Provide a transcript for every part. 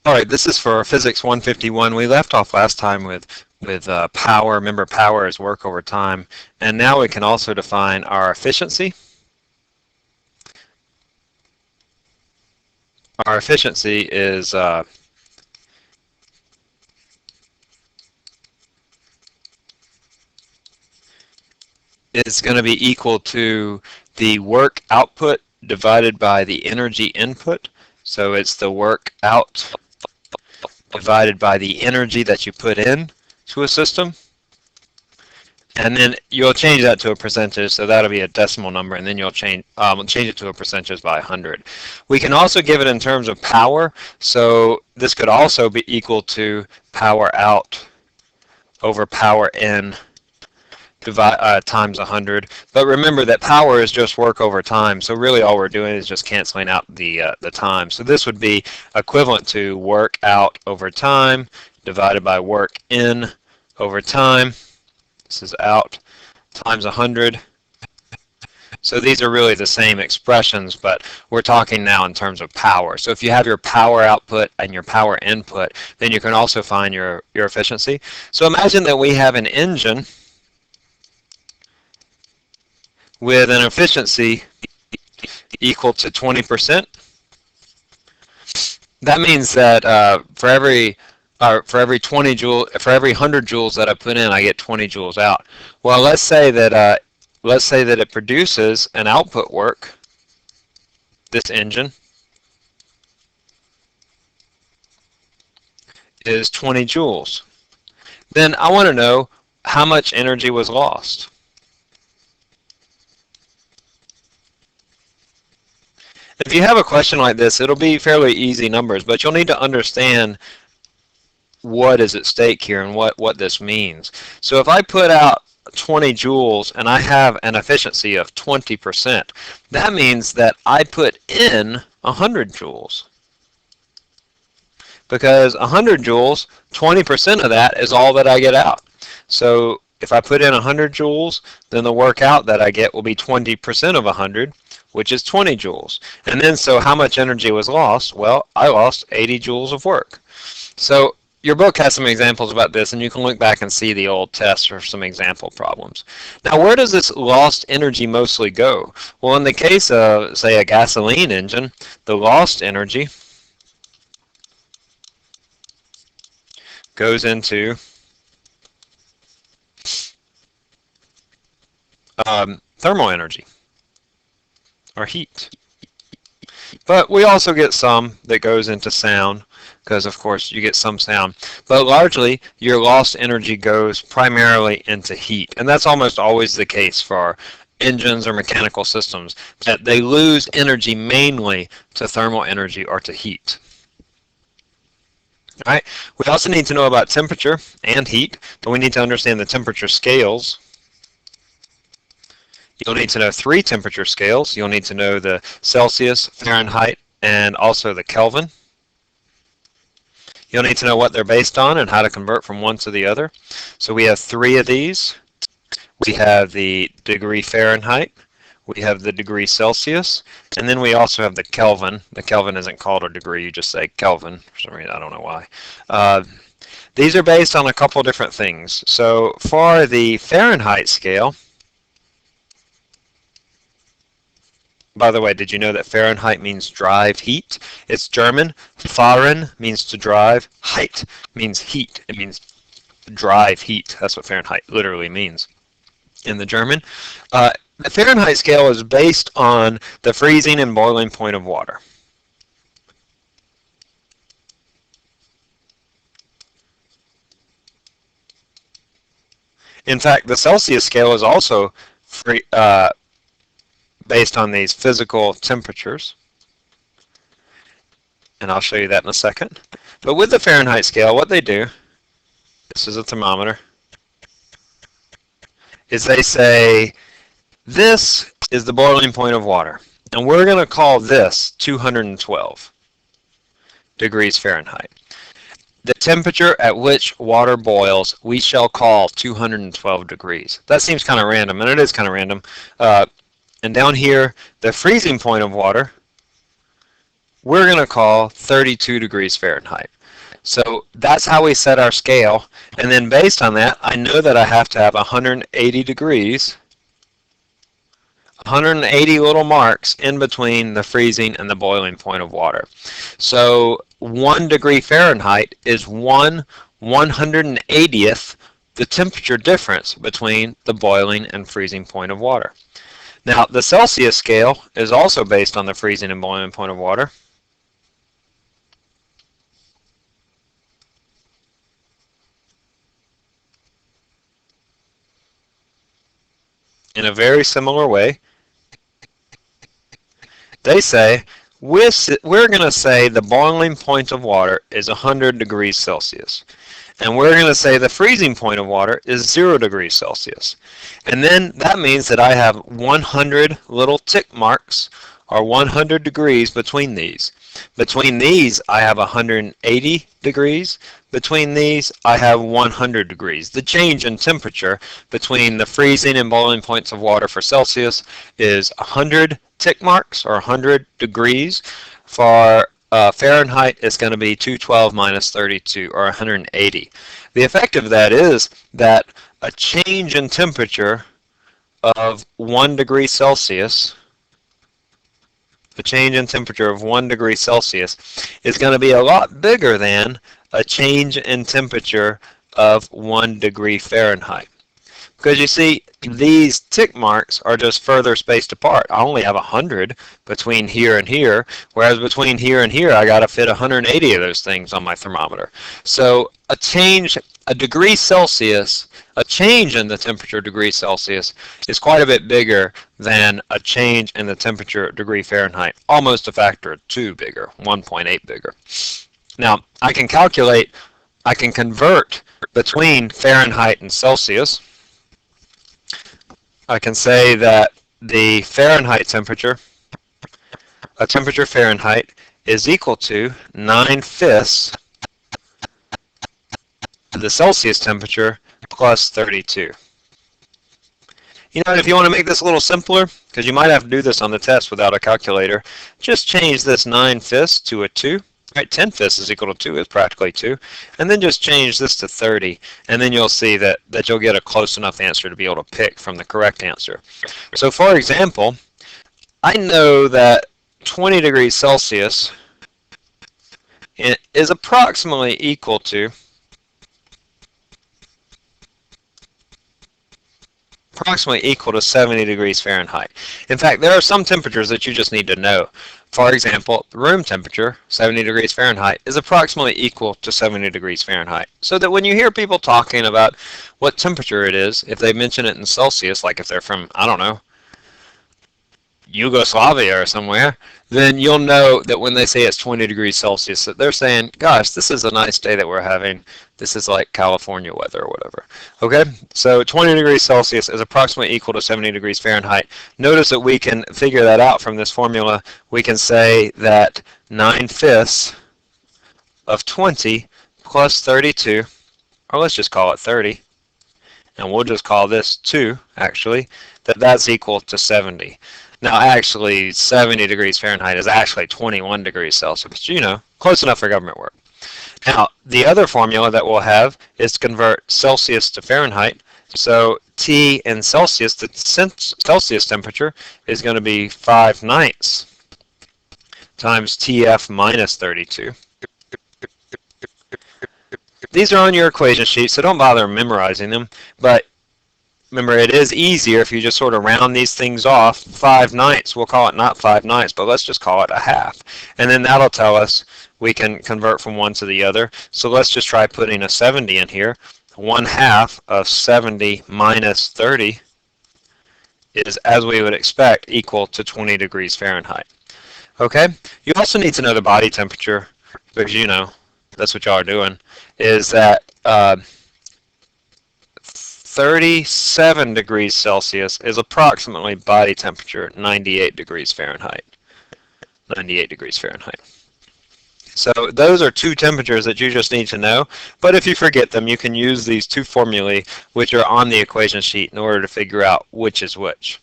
All right, this is for Physics 151. We left off last time with power. Remember, power is work over time. And now we can also define our efficiency. Our efficiency is going to be equal to the work output divided by the energy input. So it's the work out divided by the energy that you put in to a system. And then you'll change that to a percentage, so that'll be a decimal number, and then you'll change it to a percentage by 100. We can also give it in terms of power, so this could also be equal to power out over power in times 100. But remember that power is just work over time, so really all we're doing is just canceling out the time. So this would be equivalent to work out over time divided by work in over time. This is out times 100. So these are really the same expressions, but we're talking now in terms of power. So if you have your power output and your power input, then you can also find your efficiency. So imagine that we have an engine with an efficiency equal to 20%. That means that for every 20 joule, for every 100 joules that I put in, I get 20 joules out. Well, let's say that it produces an output work. This engine is 20 joules. Then I want to know how much energy was lost. If you have a question like this, it'll be fairly easy numbers, but you'll need to understand what is at stake here and what this means. So if I put out 20 joules and I have an efficiency of 20%, that means that I put in 100 joules. Because 100 joules, 20% of that is all that I get out. So if I put in 100 joules, then the work out that I get will be 20% of 100, which is 20 joules. And then so how much energy was lost? Well, I lost 80 joules of work. So your book has some examples about this, and you can look back and see the old tests for some example problems. Now, where does this lost energy mostly go? Well, in the case of, say, a gasoline engine, the lost energy goes into thermal energy, or heat. But we also get some that goes into sound, because of course you get some sound. But largely, your lost energy goes primarily into heat. And that's almost always the case for engines or mechanical systems, that they lose energy mainly to thermal energy or to heat. All right. We also need to know about temperature and heat, but we need to understand the temperature scales. You'll need to know 3 temperature scales. You'll need to know the Celsius, Fahrenheit, and also the Kelvin. You'll need to know what they're based on and how to convert from one to the other. So we have 3 of these. We have the degree Fahrenheit, we have the degree Celsius, and then we also have the Kelvin. The Kelvin isn't called a degree, you just say Kelvin for some reason, I don't know why. These are based on a couple different things. So for the Fahrenheit scale, by the way, did you know that Fahrenheit means drive heat? It's German. Fahren means to drive. Heit means heat. It means drive heat. That's what Fahrenheit literally means in the German. The Fahrenheit scale is based on the freezing and boiling point of water. In fact, the Celsius scale is also based on these physical temperatures, and I'll show you that in a second. But with the Fahrenheit scale, what they do, this is a thermometer, is they say this is the boiling point of water, and we're going to call this 212 degrees Fahrenheit. The temperature at which water boils, we shall call 212 degrees. That seems kind of random, and it is kind of random. And down here, the freezing point of water we're going to call 32 degrees Fahrenheit. So that's how we set our scale. And then based on that, I know that I have to have 180 degrees, 180 little marks in between the freezing and the boiling point of water. So 1 degree Fahrenheit is 1/180th the temperature difference between the boiling and freezing point of water. Now, the Celsius scale is also based on the freezing and boiling point of water. In a very similar way, they say we're going to say the boiling point of water is 100 degrees Celsius. And we're going to say the freezing point of water is 0 degrees Celsius. And then that means that I have 100 little tick marks, or 100 degrees between these. Between these, I have 180 degrees. Between these, I have 100 degrees. The change in temperature between the freezing and boiling points of water for Celsius is 100 tick marks, or 100 degrees. For Fahrenheit, it's going to be 212 minus 32, or 180. The effect of that is that a change in temperature of 1 degree Celsius, the change in temperature of 1 degree Celsius is going to be a lot bigger than a change in temperature of 1 degree Fahrenheit. Because you see, these tick marks are just further spaced apart. I only have 100 between here and here, whereas between here and here, I got to fit 180 of those things on my thermometer. So a change, a degree Celsius, a change in the temperature degree Celsius is quite a bit bigger than a change in the temperature degree Fahrenheit, almost a factor of 2 bigger, 1.8 bigger. Now, I can convert between Fahrenheit and Celsius. I can say that the Fahrenheit temperature, a temperature Fahrenheit, is equal to 9/5 the Celsius temperature plus 32. You know, if you want to make this a little simpler, because you might have to do this on the test without a calculator, just change this 9/5 to a 2. Right, 10/5 is equal to 2, is practically 2. And then just change this to 30, and then you'll see that you'll get a close enough answer to be able to pick from the correct answer. So for example, I know that 20 degrees Celsius is approximately equal to 70 degrees Fahrenheit. In fact, there are some temperatures that you just need to know. For example, the room temperature, 70 degrees Fahrenheit, is approximately equal to 70 degrees Fahrenheit. So that when you hear people talking about what temperature it is, if they mention it in Celsius, like if they're from, I don't know, Yugoslavia or somewhere, then you'll know that when they say it's 20 degrees Celsius, that they're saying, gosh, this is a nice day that we're having. This is like California weather or whatever. Okay, so 20 degrees Celsius is approximately equal to 70 degrees Fahrenheit. Notice that we can figure that out from this formula. We can say that 9/5 of 20 plus 32, or let's just call it 30, and we'll just call this 2, actually, that's equal to 70. Now, actually, 70 degrees Fahrenheit is actually 21 degrees Celsius, but you know, close enough for government work. Now, the other formula that we'll have is to convert Celsius to Fahrenheit. So T in Celsius, the Celsius temperature, is going to be 5/9 times TF minus 32. These are on your equation sheet, so don't bother memorizing them, but remember, it is easier if you just sort of round these things off. 5/9, we'll call it not 5/9, but let's just call it a half. And then that'll tell us we can convert from one to the other. So let's just try putting a 70 in here. 1/2 of 70 minus 30 is, as we would expect, equal to 20 degrees Fahrenheit. Okay? You also need to know the body temperature, because you know, that's what y'all are doing, is that 37 degrees Celsius is approximately body temperature, 98 degrees Fahrenheit. 98 degrees Fahrenheit. So those are two temperatures that you just need to know, but if you forget them, you can use these two formulae which are on the equation sheet in order to figure out which is which.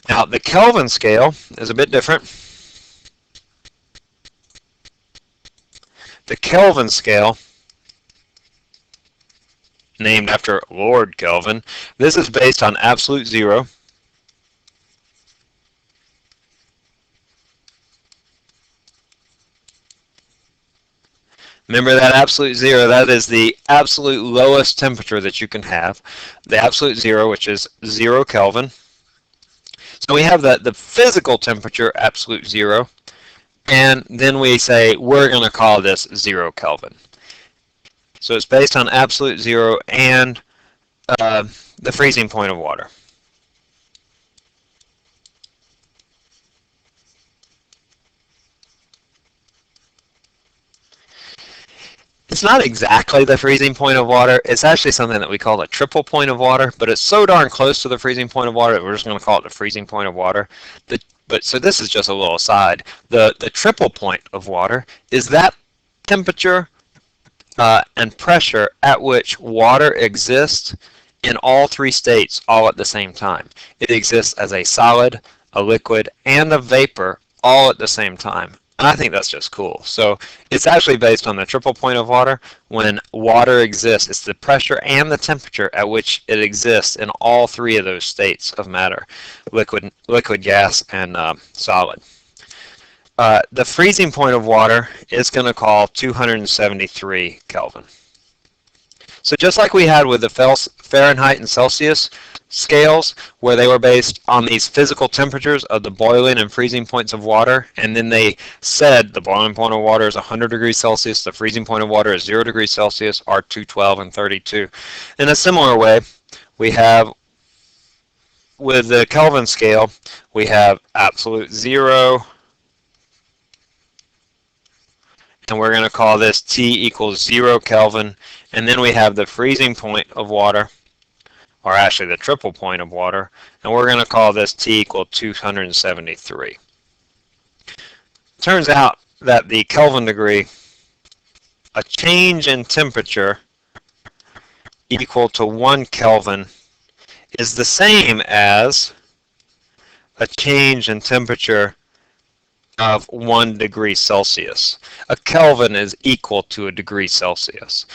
Now, the Kelvin scale is a bit different. The Kelvin scale, named after Lord Kelvin, this is based on absolute zero. Remember that absolute zero, that is the absolute lowest temperature that you can have. The absolute zero, which is 0 Kelvin. So we have the physical temperature, absolute zero, and then we say we're going to call this 0 Kelvin. So it's based on absolute zero and the freezing point of water. It's not exactly the freezing point of water. It's actually something that we call a triple point of water, but it's so darn close to the freezing point of water that we're just going to call it the freezing point of water. So this is just a little aside. The triple point of water is that temperature and pressure at which water exists in all three states all at the same time. It exists as a solid, a liquid, and a vapor all at the same time. And I think that's just cool. So it's actually based on the triple point of water. When water exists, it's the pressure and the temperature at which it exists in all three of those states of matter, liquid, gas, and solid. The freezing point of water is going to call 273 Kelvin. So just like we had with the Fahrenheit and Celsius scales, where they were based on these physical temperatures of the boiling and freezing points of water, and then they said the boiling point of water is 100 degrees Celsius, the freezing point of water is 0 degrees Celsius, are 212 and 32. In a similar way, we have with the Kelvin scale, we have absolute zero, and we're going to call this T equals 0 Kelvin, and then we have the freezing point of water, or actually the triple point of water, and we're going to call this T equal 273. Turns out that the Kelvin degree, a change in temperature equal to 1 Kelvin, is the same as a change in temperature of 1 degree Celsius. A Kelvin is equal to a degree Celsius.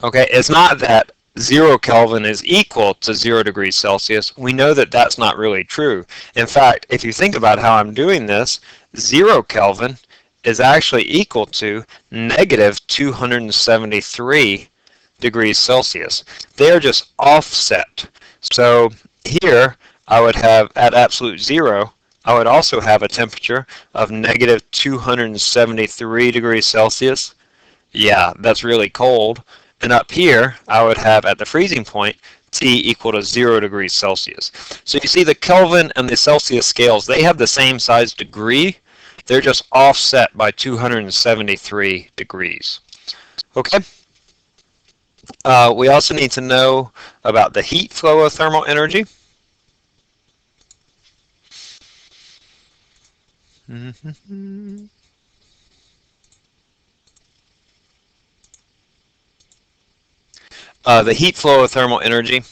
Okay, it's not that 0 Kelvin is equal to 0 degrees Celsius. We know that that's not really true. In fact, if you think about how I'm doing this, 0 Kelvin is actually equal to negative 273 degrees Celsius. They're just offset. So here I would have at absolute zero, I would also have a temperature of negative 273 degrees Celsius. Yeah, that's really cold. And up here, I would have at the freezing point, T equal to 0 degrees Celsius. So you see the Kelvin and the Celsius scales, they have the same size degree. They're just offset by 273 degrees. Okay. We also need to know about the heat flow of thermal energy. The heat flow of thermal energy.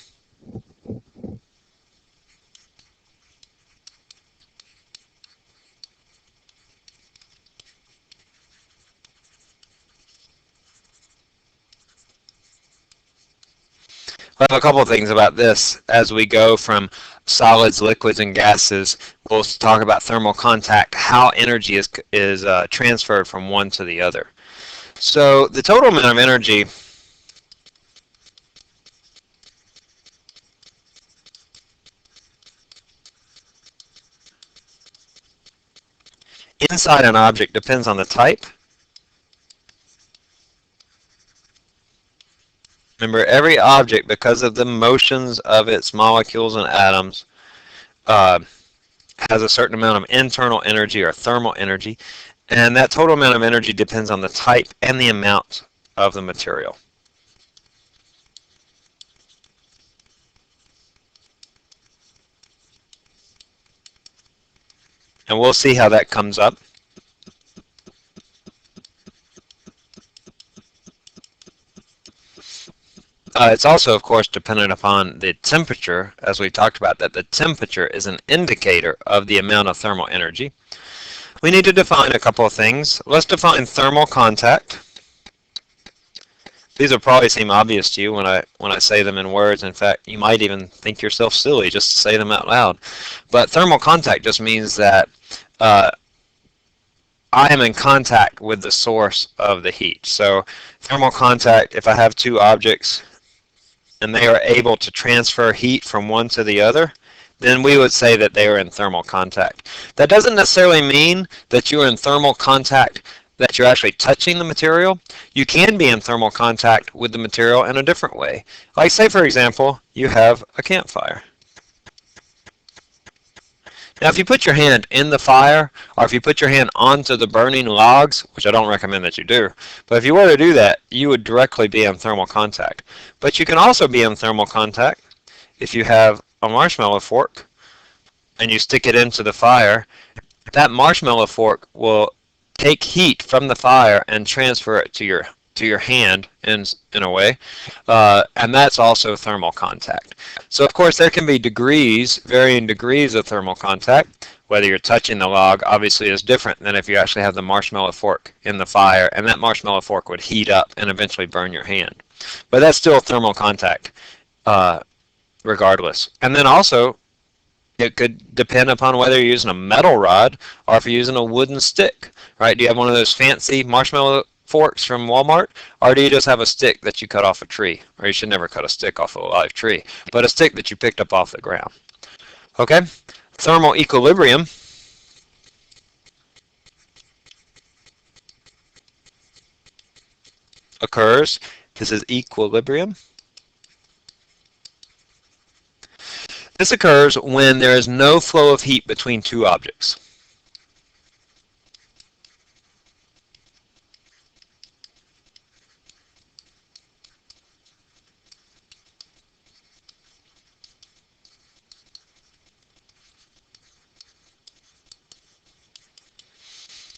We'll have a couple of things about this as we go from solids, liquids, and gases. We'll talk about thermal contact, how energy is transferred from one to the other. So the total amount of energy inside an object depends on the type. Remember, every object, because of the motions of its molecules and atoms, has a certain amount of internal energy or thermal energy, and that total amount of energy depends on the type and the amount of the material. And we'll see how that comes up. It's also, of course, dependent upon the temperature, as we talked about, that the temperature is an indicator of the amount of thermal energy. we need to define a couple of things. Let's define thermal contact. These will probably seem obvious to you when I say them in words. In fact, you might even think yourself silly just to say them out loud. But thermal contact just means that I am in contact with the source of the heat. So thermal contact, if I have two objects and they are able to transfer heat from one to the other, then we would say that they are in thermal contact. That doesn't necessarily mean that you're in thermal contact that you're actually touching the material. You can be in thermal contact with the material in a different way. Like say for example, you have a campfire. Now if you put your hand in the fire, or if you put your hand onto the burning logs, which I don't recommend that you do, but if you were to do that, you would directly be in thermal contact. But you can also be in thermal contact if you have a marshmallow fork and you stick it into the fire. That marshmallow fork will take heat from the fire and transfer it to your hand in a way, and that's also thermal contact. So of course there can be degrees, varying degrees of thermal contact. Whether you're touching the log obviously is different than if you actually have the marshmallow fork in the fire, and that marshmallow fork would heat up and eventually burn your hand. But that's still thermal contact regardless. And then also it could depend upon whether you're using a metal rod or if you're using a wooden stick, right? Do you have one of those fancy marshmallow forks from Walmart, or do you just have a stick that you cut off a tree? Or you should never cut a stick off of a live tree, but a stick that you picked up off the ground. Okay? Thermal equilibrium occurs. This is equilibrium. This occurs when there is no flow of heat between two objects.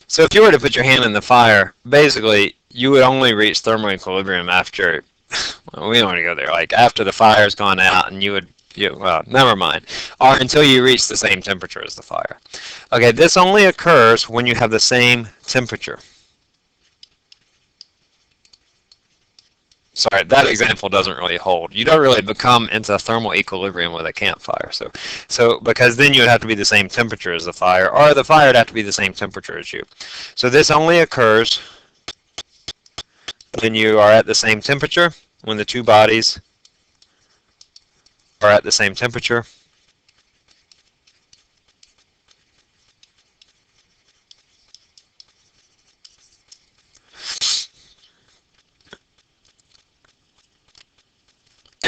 So if you were to put your hand in the fire, basically you would only reach thermal equilibrium after, well, we don't want to go there, like after the fire's gone out, and well, never mind, or until you reach the same temperature as the fire. Okay, this only occurs when you have the same temperature. Sorry, that example doesn't really hold. You don't really become into thermal equilibrium with a campfire. So because then you would have to be the same temperature as the fire, or the fire would have to be the same temperature as you. So this only occurs when you are at the same temperature, when the two bodies are at the same temperature.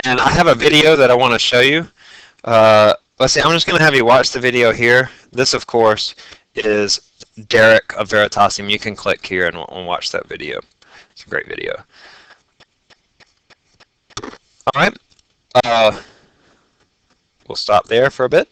And I have a video that I want to show you. Let's see, I'm just going to have you watch the video here. This, of course, is Derek of Veritasium. You can click here and watch that video. It's a great video. All right. We'll stop there for a bit.